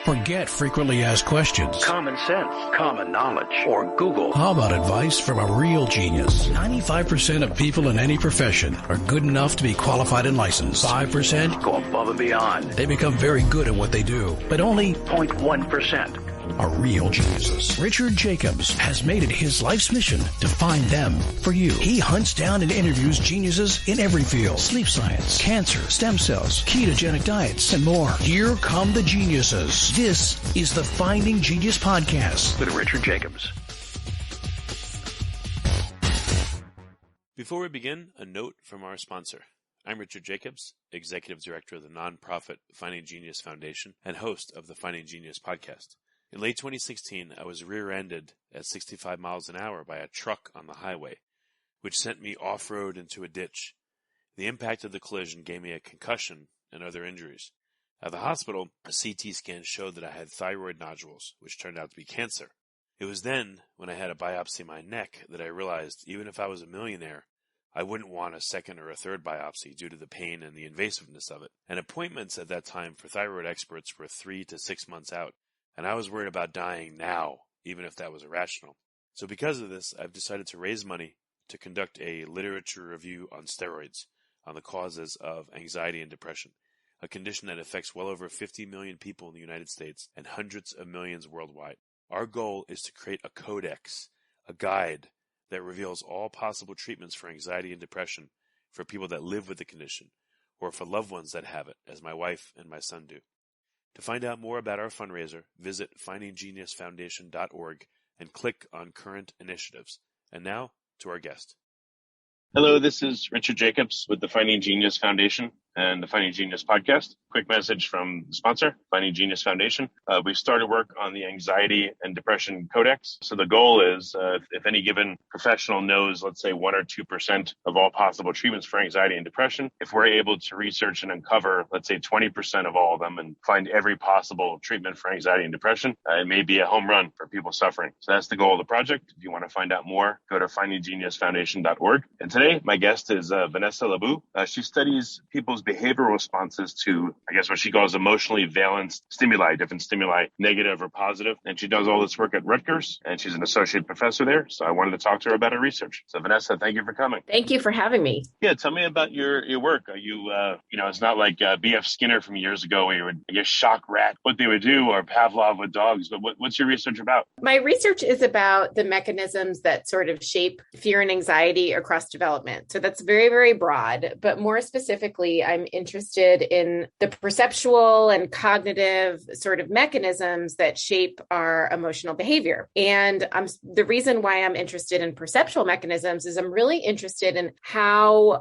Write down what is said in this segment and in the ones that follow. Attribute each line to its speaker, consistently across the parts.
Speaker 1: Forget frequently asked questions.
Speaker 2: Common sense, common knowledge, or Google.
Speaker 1: How about advice from a real genius? 95% of people in any profession are good enough to be qualified and licensed. 5%
Speaker 2: go above and beyond.
Speaker 1: They become very good at what they do, but only
Speaker 2: 0.1%
Speaker 1: are real geniuses. Richard Jacobs has made it his life's mission to find them for you. He hunts down and interviews geniuses in every field: sleep science, cancer, stem cells, ketogenic diets, and more. Here come the geniuses. This is the Finding Genius Podcast
Speaker 2: with Richard Jacobs.
Speaker 3: Before we begin, a note from our sponsor. I'm Richard Jacobs, Executive Director of the nonprofit Finding Genius Foundation and host of the Finding Genius Podcast. In late 2016, I was rear-ended at 65 miles an hour by a truck on the highway, which sent me off-road into a ditch. The impact of the collision gave me a concussion and other injuries. At the hospital, a CT scan showed that I had thyroid nodules, which turned out to be cancer. It was then, when I had a biopsy in my neck, that I realized even if I was a millionaire, I wouldn't want a second or a third biopsy due to the pain and the invasiveness of it. And appointments at that time for thyroid experts were 3 to 6 months out. And I was worried about dying now, even if that was irrational. So because of this, I've decided to raise money to conduct a literature review on steroids, on the causes of anxiety and depression, a condition that affects well over 50 million people in the United States and hundreds of millions worldwide. Our goal is to create a codex, a guide that reveals all possible treatments for anxiety and depression for people that live with the condition, or for loved ones that have it, as my wife and my son do. To find out more about our fundraiser, visit findinggeniusfoundation.org and click on current initiatives. And now, to our guest.
Speaker 4: Hello, this is Richard Jacobs with the Finding Genius Foundation and the Finding Genius Podcast. Quick message from the sponsor, Finding Genius Foundation. We've started work on the Anxiety and Depression Codex. So the goal is, if any given professional knows, let's say 1 or 2% of all possible treatments for anxiety and depression, if we're able to research and uncover, let's say 20% of all of them and find every possible treatment for anxiety and depression, it may be a home run for people suffering. So that's the goal of the project. If you want to find out more, go to findinggeniusfoundation.org. And today, my guest is Vanessa LoBue. She studies people's behavioral responses to, I guess, what she calls emotionally valenced stimuli, different stimuli, negative or positive. And she does all this work at Rutgers, and she's an associate professor there. So I wanted to talk to her about her research. So Vanessa, thank you for coming.
Speaker 5: Thank you for having me.
Speaker 4: Yeah, tell me about your work. Are you, it's not like B.F. Skinner from years ago where you would, I guess, shock rat what they would do, or Pavlov with dogs. But what's your research about?
Speaker 5: My research is about the mechanisms that sort of shape fear and anxiety across development. So that's very, very broad. But more specifically, I'm interested in the perceptual and cognitive sort of mechanisms that shape our emotional behavior. And the reason why I'm interested in perceptual mechanisms is I'm really interested in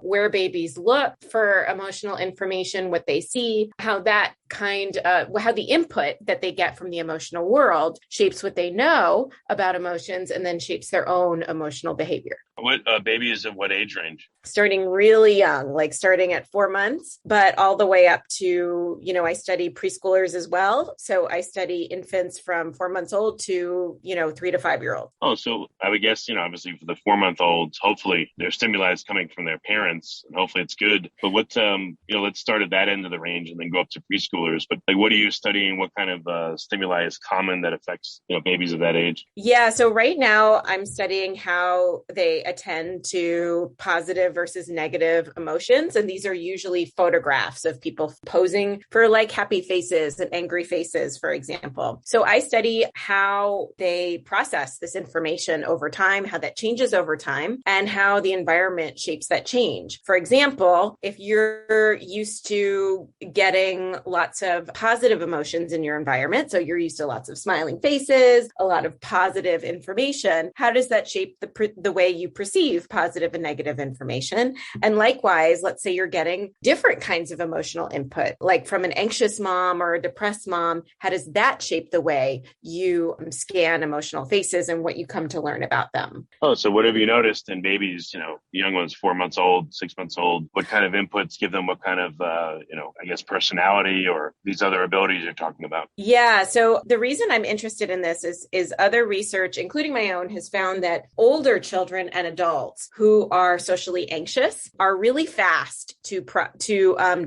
Speaker 5: where babies look for emotional information, what they see, how the input that they get from the emotional world shapes what they know about emotions and then shapes their own emotional behavior.
Speaker 4: What baby is in what age range?
Speaker 5: Starting really young, like starting at 4 months, but all the way up to, I study preschoolers as well. So I study infants from 4 months old to, 3 to 5 year old.
Speaker 4: Oh, so I would guess, obviously for the 4 month olds, hopefully their stimuli is coming from their parents and hopefully it's good. But let's start at that end of the range and then go up to preschoolers. But what are you studying? What kind of stimuli is common that affects, babies of that age?
Speaker 5: Yeah. So right now I'm studying how they attend to positive versus negative emotions. And these are usually photographs of people posing for like happy faces and angry faces, for example. So I study how they process this information over time, how that changes over time, and how the environment shapes that change. For example, if you're used to getting lots of positive emotions in your environment, so you're used to lots of smiling faces, a lot of positive information, how does that shape the way you perceive positive and negative information? And likewise, let's say you're getting different kinds of emotional input, like from an anxious mom or a depressed mom, how does that shape the way you scan emotional faces and what you come to learn about them?
Speaker 4: Oh, so what have you noticed in babies, the young ones, 4 months old, 6 months old? What kind of inputs give them what kind of, personality or these other abilities you're talking about?
Speaker 5: Yeah. So the reason I'm interested in this is other research, including my own, has found that older children and adults who are socially anxious are really fast to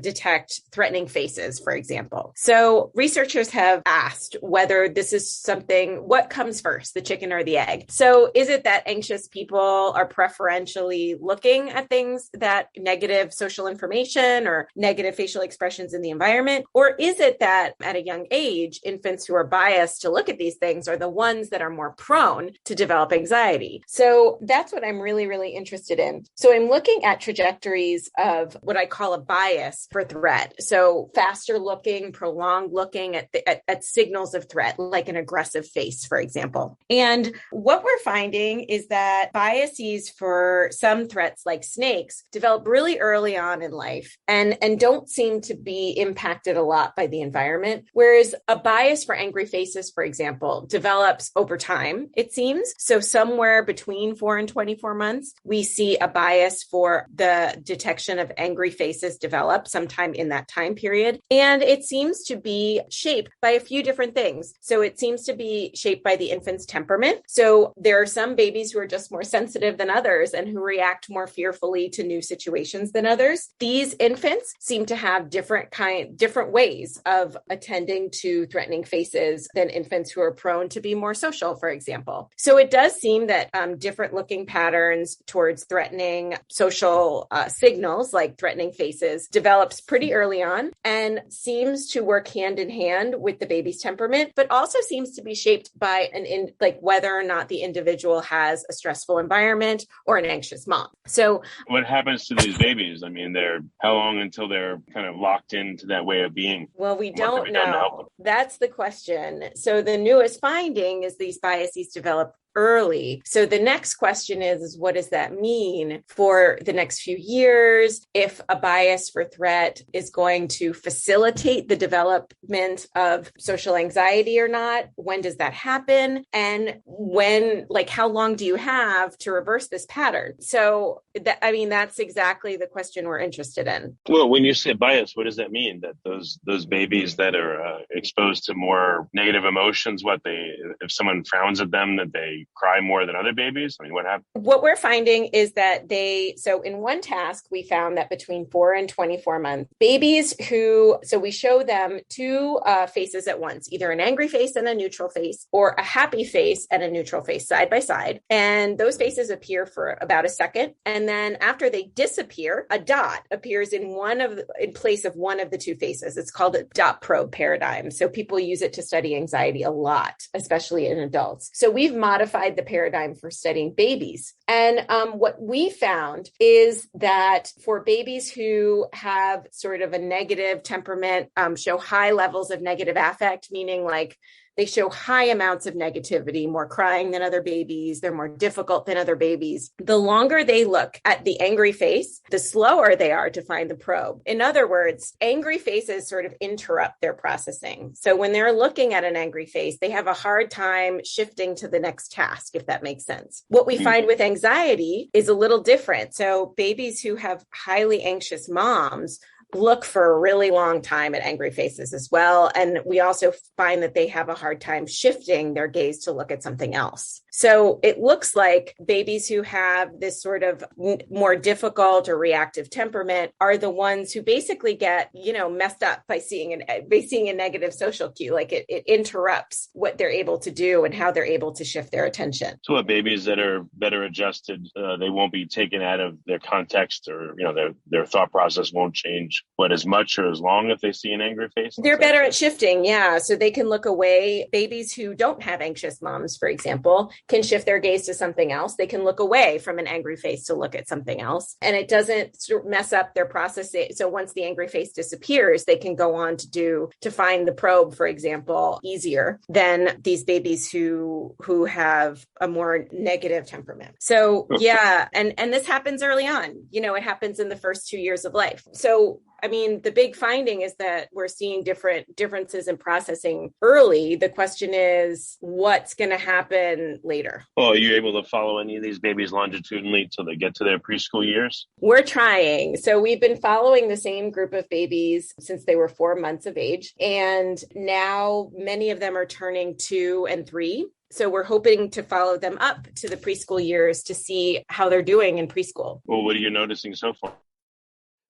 Speaker 5: detect threatening faces, for example. So researchers have asked whether this is something, what comes first, the chicken or the egg? So is it that anxious people are preferentially looking at things that negative social information or negative facial expressions in the environment? Or is it that at a young age, infants who are biased to look at these things are the ones that are more prone to develop anxiety? So that's what I'm really, really interested in. So I'm looking at trajectories of what I call a bias for threat. So faster looking, prolonged looking at signals of threat, like an aggressive face, for example. And what we're finding is that biases for some threats like snakes develop really early on in life and don't seem to be impacted a lot by the environment. Whereas a bias for angry faces, for example, develops over time, it seems. So somewhere between 4 and 24 months, we see a bias for the detection of angry faces develop sometime in that time period. And it seems to be shaped by a few different things. So it seems to be shaped by the infant's temperament. So there are some babies who are just more sensitive than others and who react more fearfully to new situations than others. These infants seem to have different ways of attending to threatening faces than infants who are prone to be more social, for example. So it does seem that different looking patterns towards threatening social signals, like threatening faces, develops pretty early on and seems to work hand in hand with the baby's temperament, but also seems to be shaped by whether or not the individual has a stressful environment or an anxious mom. So
Speaker 4: what happens to these babies? I mean, how long until they're kind of locked into that way of being?
Speaker 5: Well, we don't know. That's the question. So the newest finding is these biases develop early. So the next question is what does that mean for the next few years? If a bias for threat is going to facilitate the development of social anxiety or not? When does that happen? And how long do you have to reverse this pattern? So that's exactly the question we're interested in.
Speaker 4: Well, when you say bias, what does that mean? That those babies that are exposed to more negative emotions, if someone frowns at them, that they cry more than other babies? I mean, what happens?
Speaker 5: What we're finding is that so in one task, we found that between 4 and 24 months, babies so we show them two faces at once, either an angry face and a neutral face, or a happy face and a neutral face side by side. And those faces appear for about a second. And then after they disappear, a dot appears in place of one of the two faces. It's called a dot probe paradigm. So people use it to study anxiety a lot, especially in adults. So we've modified the paradigm for studying babies. And what we found is that for babies who have sort of a negative temperament, show high levels of negative affect, meaning like they show high amounts of negativity, more crying than other babies. They're more difficult than other babies. The longer they look at the angry face, the slower they are to find the probe. In other words, angry faces sort of interrupt their processing. So when they're looking at an angry face, they have a hard time shifting to the next task, if that makes sense. What we find with anxiety is a little different. So babies who have highly anxious moms look for a really long time at angry faces as well. And we also find that they have a hard time shifting their gaze to look at something else. So it looks like babies who have this sort of more difficult or reactive temperament are the ones who basically get, messed up by seeing a negative social cue. Like it interrupts what they're able to do and how they're able to shift their attention.
Speaker 4: So what babies that are better adjusted, they won't be taken out of their context, or, their thought process won't change as much or as long if they see an angry face?
Speaker 5: They're better at shifting. Yeah. So they can look away. Babies who don't have anxious moms, for example, can shift their gaze to something else. They can look away from an angry face to look at something else. And it doesn't mess up their processing. So once the angry face disappears, they can go on to find the probe, for example, easier than these babies who have a more negative temperament. So yeah. And this happens early on. It happens in the first 2 years of life. So I mean, the big finding is that we're seeing differences in processing early. The question is, what's going to happen later?
Speaker 4: Well, are you able to follow any of these babies longitudinally till they get to their preschool years?
Speaker 5: We're trying. So we've been following the same group of babies since they were 4 months of age. And now many of them are turning 2 and 3. So we're hoping to follow them up to the preschool years to see how they're doing in preschool.
Speaker 4: Well, what are you noticing so far?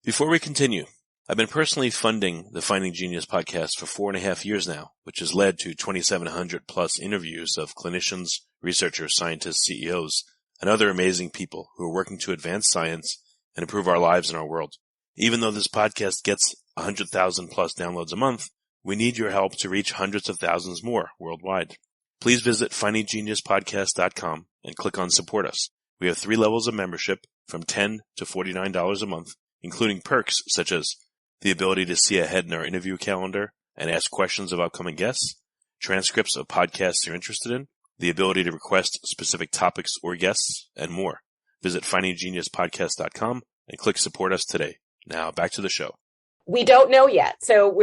Speaker 3: Before we continue, I've been personally funding the Finding Genius podcast for 4.5 years now, which has led to 2,700 plus interviews of clinicians, researchers, scientists, CEOs, and other amazing people who are working to advance science and improve our lives and our world. Even though this podcast gets 100,000 plus downloads a month, we need your help to reach hundreds of thousands more worldwide. Please visit findinggeniuspodcast.com and click on Support Us. We have 3 levels of membership from $10 to $49 a month, including perks such as the ability to see ahead in our interview calendar and ask questions of upcoming guests, transcripts of podcasts you're interested in, the ability to request specific topics or guests, and more. Visit findinggeniuspodcast.com and click Support Us today. Now back to the show.
Speaker 5: We don't know yet. So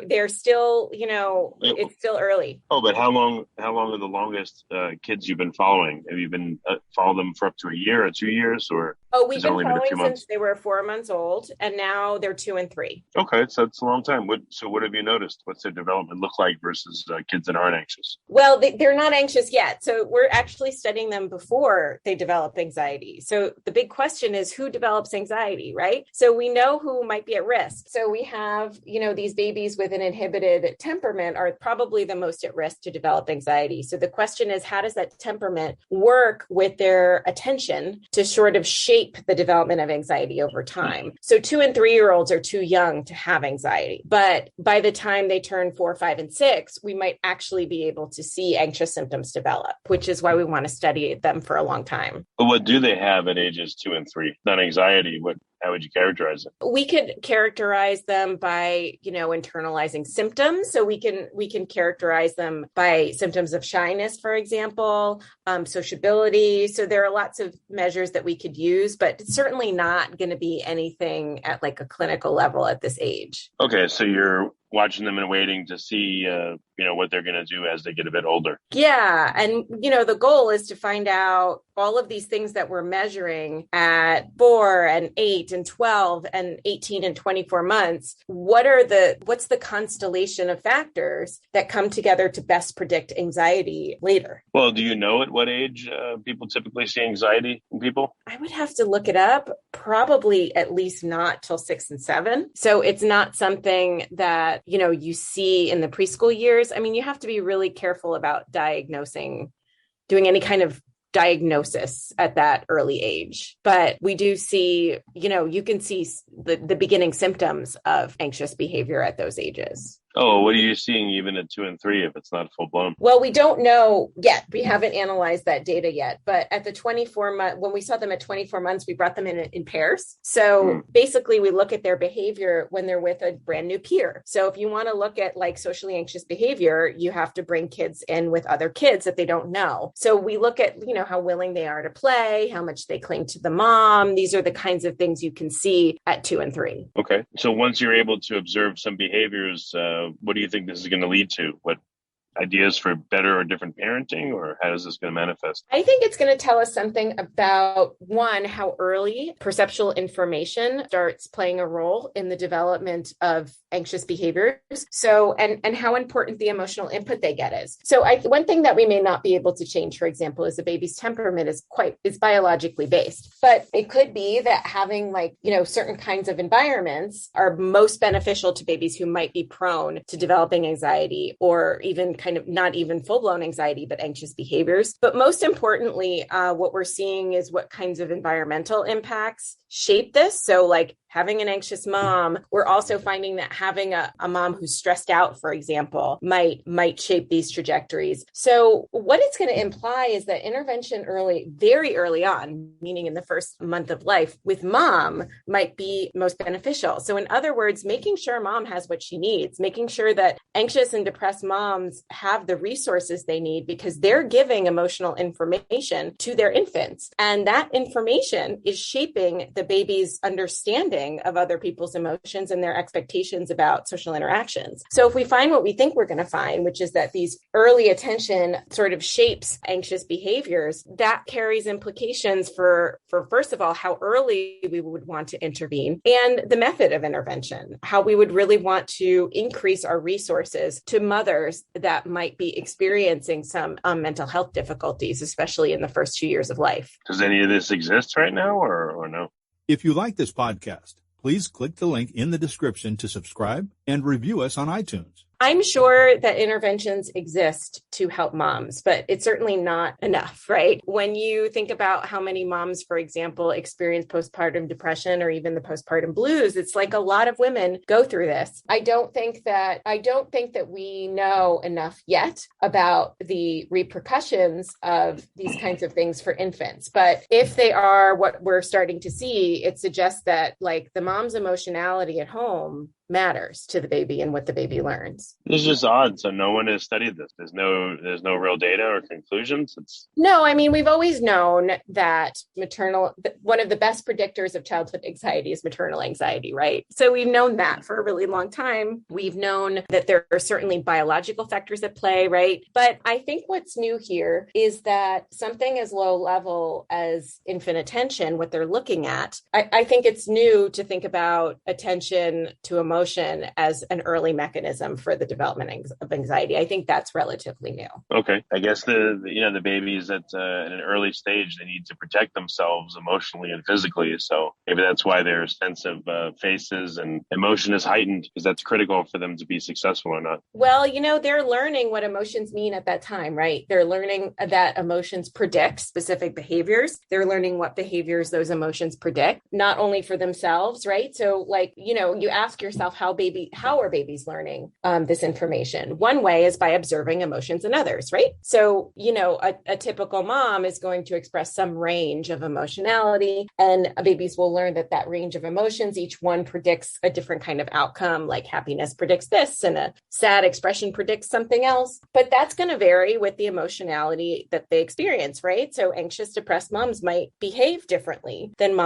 Speaker 5: they're still, it's still early.
Speaker 4: Oh, but how long are the longest kids you've been following? Have you been follow them for up to a year or 2 years, or?
Speaker 5: Oh, we've been following since they were 4 months old, and now they're 2 and 3.
Speaker 4: Okay, so that's a long time. What have you noticed? What's their development look like versus kids that aren't anxious?
Speaker 5: Well, they're not anxious yet. So we're actually studying them before they develop anxiety. So the big question is, who develops anxiety, right? So we know who might be at risk. So we have, these babies with an inhibited temperament are probably the most at risk to develop anxiety. So the question is, how does that temperament work with their attention to sort of shape the development of anxiety over time? So 2 and 3-year-olds are too young to have anxiety, but by the time they turn 4, 5, and 6, we might actually be able to see anxious symptoms develop, which is why we want to study them for a long time.
Speaker 4: But what do they have at ages 2 and 3? Not anxiety. How would you characterize it?
Speaker 5: We could characterize them by, internalizing symptoms. So we can characterize them by symptoms of shyness, for example, sociability. So there are lots of measures that we could use, but it's certainly not going to be anything at like a clinical level at this age.
Speaker 4: Okay, so you're watching them and waiting to see, what they're going to do as they get a bit older.
Speaker 5: Yeah. And, the goal is to find out all of these things that we're measuring at 4 and 8 and 12 and 18 and 24 months. What's the constellation of factors that come together to best predict anxiety later?
Speaker 4: Well, do you know at what age people typically see anxiety in people?
Speaker 5: I would have to look it up. Probably at least not till 6 and 7. So it's not something that, you see in the preschool years. I mean, you have to be really careful about doing any kind of diagnosis at that early age. But we do see, you can see the beginning symptoms of anxious behavior at those ages.
Speaker 4: Oh, what are you seeing even at 2 and 3 if it's not full blown?
Speaker 5: Well, we don't know yet. We haven't analyzed that data yet. But at the 24-month, when we saw them at 24 months, we brought them in pairs. So basically, we look at their behavior when they're with a brand new peer. So if you want to look at like socially anxious behavior, you have to bring kids in with other kids that they don't know. So we look at, how willing they are to play, how much they cling to the mom. These are the kinds of things you can see at 2 and 3.
Speaker 4: Okay. So once you're able to observe some behaviors, what do you think this is going to lead to? What ideas for better or different parenting, or how is this going to manifest?
Speaker 5: I think it's going to tell us something about, one, how early perceptual information starts playing a role in the development of anxious behaviors. So, and how important the emotional input they get is. So one thing that we may not be able to change, for example, is the baby's temperament is biologically based, but it could be that having certain kinds of environments are most beneficial to babies who might be prone to developing anxiety, or even kind of not even full-blown anxiety, but anxious behaviors. But most importantly, what we're seeing is what kinds of environmental impacts shape this. So like having an anxious mom, we're also finding that having a mom who's stressed out, for example, might shape these trajectories. So what it's going to imply is that intervention very early on, meaning in the first month of life with mom, might be most beneficial. So in other words, making sure mom has what she needs, making sure that anxious and depressed moms have the resources they need, because they're giving emotional information to their infants. And that information is shaping the baby's understanding understanding of other people's emotions and their expectations about social interactions. So if we find what we think we're going to find, which is that these early attention sort of shapes anxious behaviors, that carries implications for first of all, how early we would want to intervene and the method of intervention, how we would really want to increase our resources to mothers that might be experiencing some mental health difficulties, especially in the first 2 years of life.
Speaker 4: Does any of this exist right now or no?
Speaker 6: If you like this podcast, please click the link in the description to subscribe and review us on iTunes.
Speaker 5: I'm sure that interventions exist to help moms, but it's certainly not enough, right? When you think about how many moms, for example, experience postpartum depression or even the postpartum blues, it's like a lot of women go through this. I don't think that we know enough yet about the repercussions of these kinds of things for infants. But if they are what we're starting to see, it suggests that like the mom's emotionality at home matters to the baby and what the baby learns.
Speaker 4: This is just odd. So no one has studied this. There's no real data or conclusions.
Speaker 5: No, I mean, we've always known that one of the best predictors of childhood anxiety is maternal anxiety, right? So we've known that for a really long time. We've known that there are certainly biological factors at play, right? But I think what's new here is that something as low level as infant attention, what they're looking at, I think it's new to think about attention to emotion as an early mechanism for the development of anxiety. I think that's relatively new.
Speaker 4: Okay. I guess the babies at an early stage, they need to protect themselves emotionally and physically. So maybe that's why their sense of faces and emotion is heightened, because that's critical for them to be successful or not.
Speaker 5: Well, they're learning what emotions mean at that time, right? They're learning that emotions predict specific behaviors. They're learning what behaviors those emotions predict, not only for themselves, right? So you ask yourself how are babies learning this information? One way is by observing emotions in others, right? So, a typical mom is going to express some range of emotionality, and babies will learn that range of emotions, each one predicts a different kind of outcome, like happiness predicts this and a sad expression predicts something else. But that's going to vary with the emotionality that they experience, right? So anxious, depressed moms might behave differently than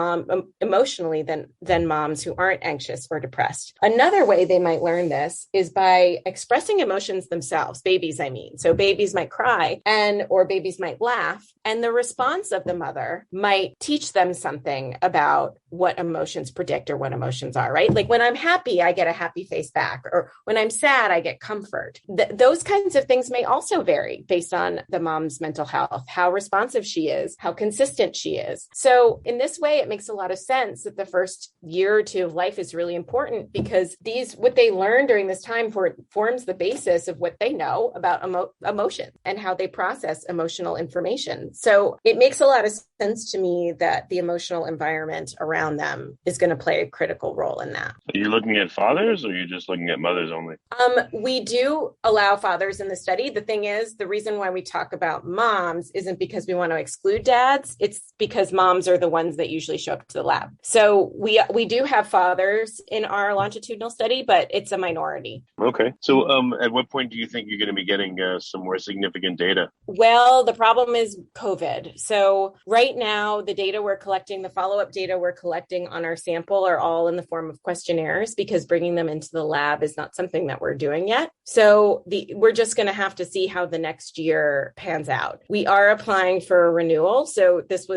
Speaker 5: emotionally than moms who aren't anxious or depressed. Another way they might learn this is by expressing emotions themselves, babies, I mean. So babies might cry or babies might laugh, and the response of the mother might teach them something about what emotions predict or what emotions are, right? Like when I'm happy, I get a happy face back, or when I'm sad, I get comfort. Those kinds of things may also vary based on the mom's mental health, how responsive she is, how consistent she is. So in this way, it makes a lot of sense that the first year or two of life is really important, because what they learn during this time forms the basis of what they know about emotion and how they process emotional information. So it makes a lot of sense to me that the emotional environment around them is going to play a critical role in that.
Speaker 4: Are you looking at fathers, or are you just looking at mothers only?
Speaker 5: We do allow fathers in the study. The thing is, the reason why we talk about moms isn't because we want to exclude dads. It's because moms are the ones that usually show up to the lab. So we do have fathers in our longitudinal study, but it's a minority.
Speaker 4: Okay. So at what point do you think you're going to be getting some more significant data?
Speaker 5: Well, the problem is COVID. So right now, the follow-up data we're collecting on our sample are all in the form of questionnaires, because bringing them into the lab is not something that we're doing yet. So we're just going to have to see how the next year pans out. We are applying for a renewal. So this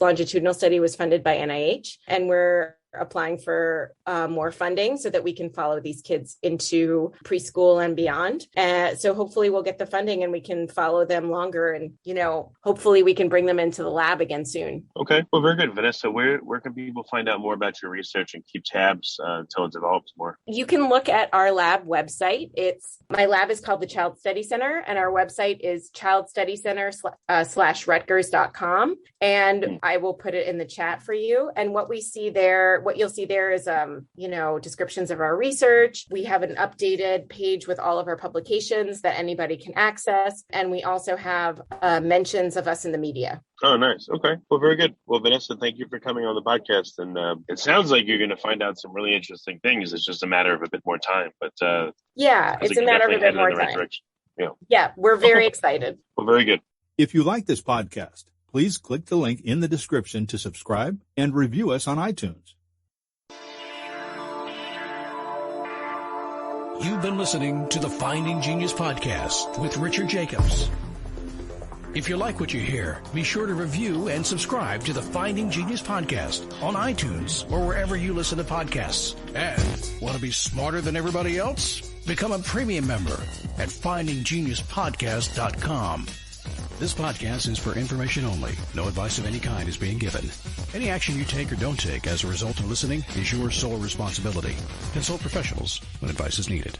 Speaker 5: longitudinal study was funded by NIH, and we're applying for more funding so that we can follow these kids into preschool and beyond. So hopefully we'll get the funding and we can follow them longer, and, hopefully we can bring them into the lab again soon.
Speaker 4: Okay. Well, very good. Vanessa, where can people find out more about your research and keep tabs until it develops more?
Speaker 5: You can look at our lab website. My lab is called the Child Study Center, and our website is childstudycenter/Rutgers.com. And I will put it in the chat for you. And what you'll see there is, descriptions of our research. We have an updated page with all of our publications that anybody can access. And we also have mentions of us in the media.
Speaker 4: Oh, nice. Okay. Well, very good. Well, Vanessa, thank you for coming on the podcast. And it sounds like you're going to find out some really interesting things. It's just a matter of a bit more time. But
Speaker 5: it's a matter of a bit more time. Yeah, we're very excited.
Speaker 4: Well, very good.
Speaker 6: If you like this podcast, please click the link in the description to subscribe and review us on iTunes.
Speaker 1: You've been listening to the Finding Genius podcast with Richard Jacobs. If you like what you hear, be sure to review and subscribe to the Finding Genius podcast on iTunes or wherever you listen to podcasts. And want to be smarter than everybody else? Become a premium member at findinggeniuspodcast.com. This podcast is for information only. No advice of any kind is being given. Any action you take or don't take as a result of listening is your sole responsibility. Consult professionals when advice is needed.